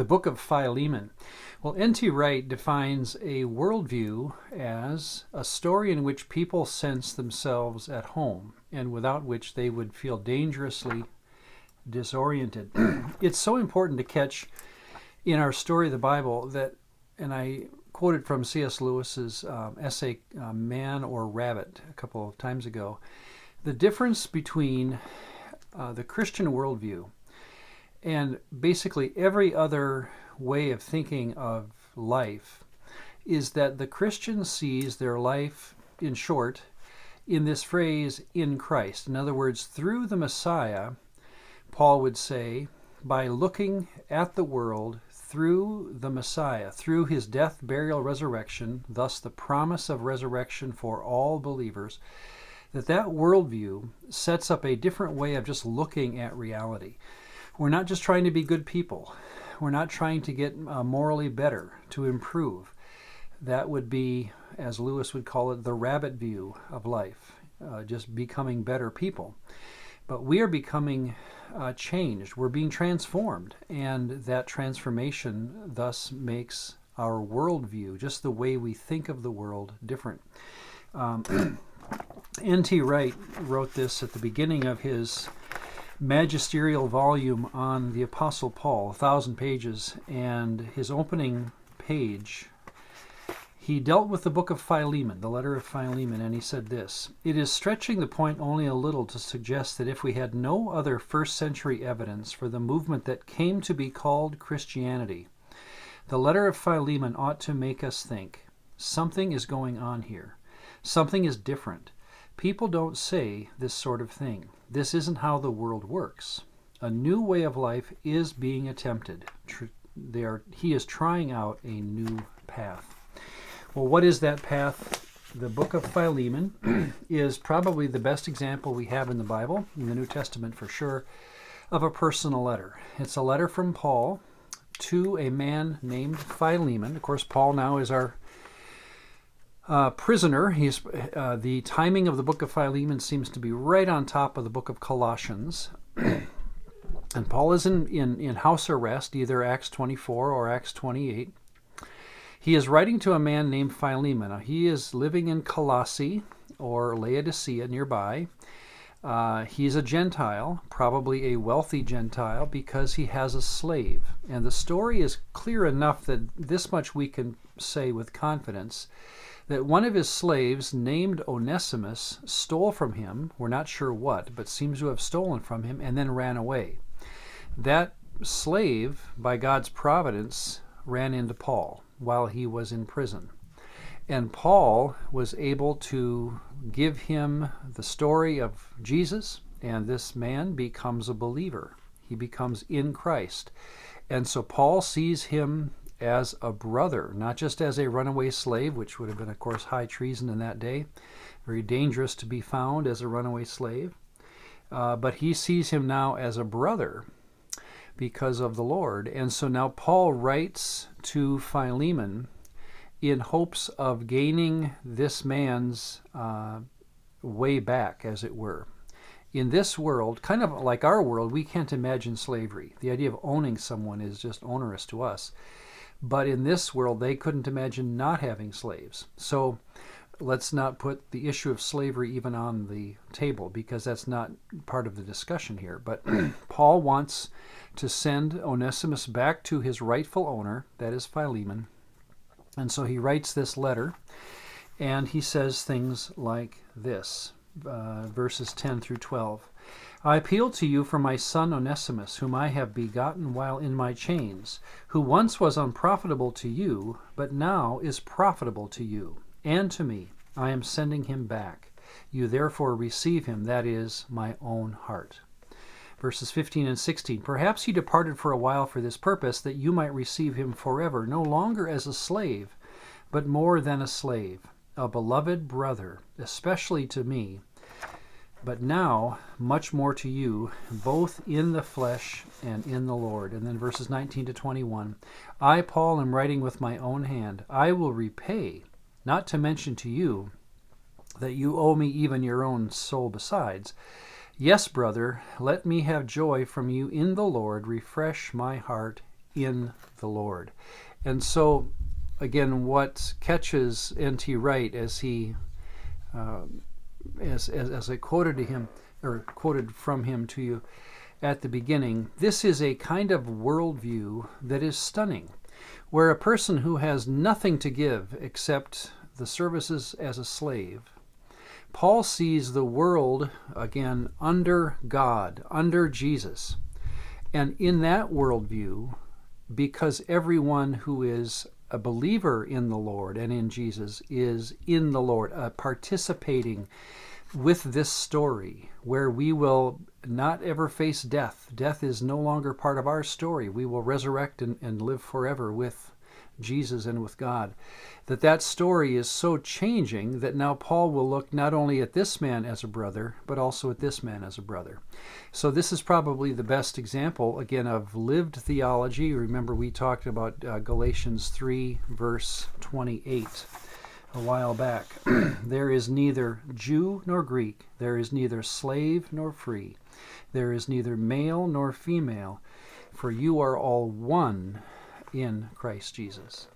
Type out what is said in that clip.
The book of Philemon. Well, N.T. Wright defines a worldview as a story in which people sense themselves at home and without which they would feel dangerously disoriented. It's so important to catch in our story of the Bible that, and I quoted from C.S. Lewis's essay, Man or Rabbit, a couple of times ago, the difference between the Christian worldview and basically every other way of thinking of life is that the Christian sees their life, in short, in this phrase, in Christ. In other words, through the Messiah, Paul would say, by looking at the world through the Messiah, through his death, burial, resurrection, thus the promise of resurrection for all believers, that worldview sets up a different way of just looking at reality. We're not just trying to be good people. We're not trying to get morally better, to improve. That would be, as Lewis would call it, the rabbit view of life, just becoming better people. But we are becoming changed. We're being transformed, and that transformation thus makes our worldview, just the way we think of the world, different. N.T. Wright wrote this at the beginning of his magisterial volume on the Apostle Paul, 1,000 pages, and his opening page, he dealt with the book of Philemon, the letter of Philemon, and he said this: "It is stretching the point only a little to suggest that if we had no other first century evidence for the movement that came to be called Christianity, the letter of Philemon ought to make us think, something is going on here. Something is different. People don't say this sort of thing. This isn't how the world works. A new way of life is being attempted. He is trying out a new path." Well, what is that path? The book of Philemon is probably the best example we have in the Bible, in the New Testament for sure, of a personal letter. It's a letter from Paul to a man named Philemon. Of course, Paul now is our prisoner. He's the timing of the book of Philemon seems to be right on top of the book of Colossians. And Paul is in house arrest, either Acts 24 or Acts 28. He is writing to a man named Philemon. Now, he is living in Colossae or Laodicea nearby. He's a Gentile, probably a wealthy Gentile, because he has a slave. And the story is clear enough that this much we can say with confidence, that one of his slaves, named Onesimus, stole from him, we're not sure what, but seems to have stolen from him, and then ran away. That slave, by God's providence, ran into Paul while he was in prison. And Paul was able to give him the story of Jesus, and this man becomes a believer. He becomes in Christ. And so Paul sees him as a brother, not just as a runaway slave, which would have been, of course, high treason in that day. Very dangerous to be found as a runaway slave. But he sees him now as a brother because of the Lord. And so now Paul writes to Philemon in hopes of gaining this man's way back, as it were. In this world, kind of like our world, we can't imagine slavery. The idea of owning someone is just onerous to us. But in this world, they couldn't imagine not having slaves. So let's not put the issue of slavery even on the table, because that's not part of the discussion here. But Paul wants to send Onesimus back to his rightful owner, that is Philemon. And so he writes this letter, and he says things like this, verses 10 through 12. "I appeal to you for my son Onesimus, whom I have begotten while in my chains, who once was unprofitable to you, but now is profitable to you and to me. I am sending him back. You therefore receive him, that is, my own heart." Verses 15 and 16. "Perhaps he departed for a while for this purpose, that you might receive him forever, no longer as a slave, but more than a slave, a beloved brother, especially to me, but now much more to you, both in the flesh and in the Lord." And then verses 19 to 21. "I, Paul, am writing with my own hand. I will repay, not to mention to you that you owe me even your own soul besides. Yes, brother, let me have joy from you in the Lord. Refresh my heart in the Lord. And so, again, what catches N.T. Wright as he, as I quoted to him, or quoted from him to you at the beginning, this is a kind of worldview that is stunning, where a person who has nothing to give except the services as a slave, Paul sees the world, again, under God, under Jesus. And in that worldview, because everyone who is a believer in the Lord and in Jesus is in the Lord, participating with this story where we will not ever face death. Death is no longer part of our story. We will resurrect and live forever with Jesus and with God. That story is so changing that now Paul will look not only at this man as a brother, but also at this man as a brother. So this is probably the best example, again, of lived theology. Remember, we talked about Galatians 3, verse 28 a while back. There is neither Jew nor Greek. There is neither slave nor free. There is neither male nor female, for you are all one in Christ Jesus.